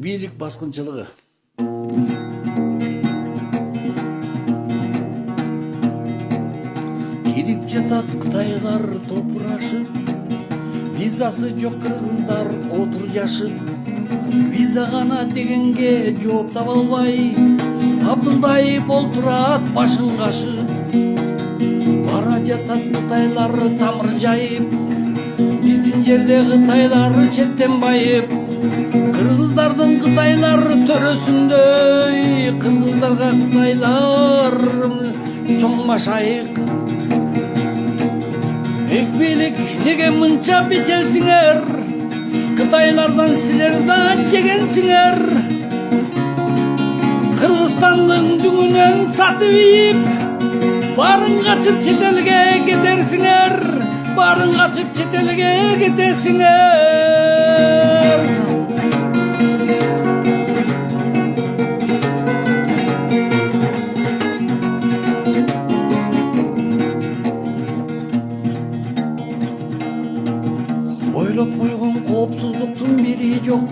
бийлик баскынчылыгы. Кирип жатат кытайлар топурашып, визасы жок кыргыздар отур жашып, виза гана дегенге жооп таба албай, абдылдайып олтурат башын кашып. Бара жатат кытайлар тамыр жайып, биздин жерде кытайлар четтен байып. Кыргыздардын кытайлар төрөсүндөй, кыргыздарга кытайлар чоң машайык. Экбилик неге мынча бечелсиңер, кытайлардан силер да жегенсиңер. Кыргызстандын дүңүнөн сатып ийип, барын качып чет элге кетерсиңер, барын качып чет элге кетесиңер. Ойлоп койгон коопсуздуктун бири жок,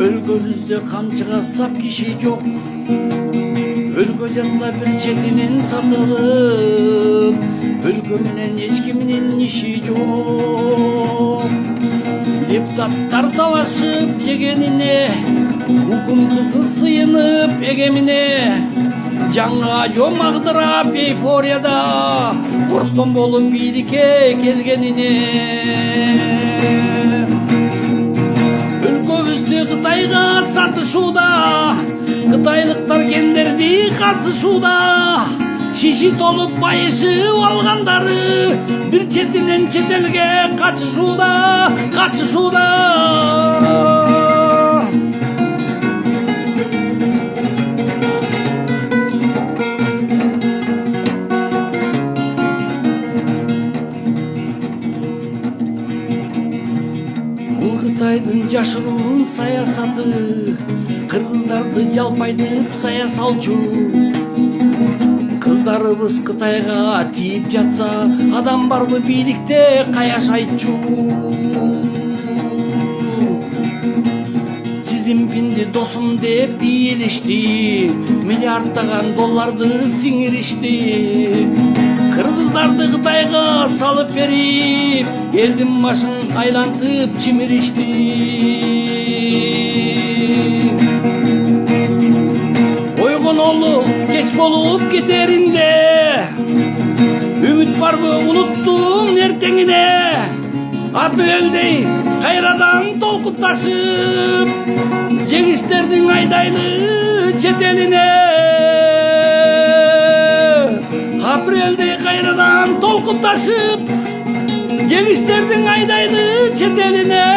өлгөнүздө камчыга сап киши жок. Өлгө жатса бир четинен сатылып, өлгө менен эч кимдин иши жок. Депутаттар талашып жегенине, укумкысы сыйынып эгемине, жаңа жол магдырап эйфорияда корстон болуп бийликке келгенине. Өлкөбүздү Кытайга сатышууда, кытайлыктар кендерди касышууда, шиши толуп байышып алгандары бир четинен чет элге качышууда. Бул Кытайдын жашыруун саясаты, кыргыздарды жалпайтып сая салчу. Кыздарыбыз Кытайга тийип жатса, адам барбы бийликте каяш айтчу. Си Цзиньпинди досум деп бийлишти, миллиарддаган долларды сиңиришти. Кыргыздарды Кытайга салып берип, элдин башын айлантып чимиришти. Ойгонолу кеч болуп кетеринде, үмүт барбы унуттум эртеңине. Апрелдей кайрадан толкуп ташып, жеңиштердин айдайлы чет элине. Апрелдей кайрадан толкуп ташып, жеңиштердин айдайлы чет элине.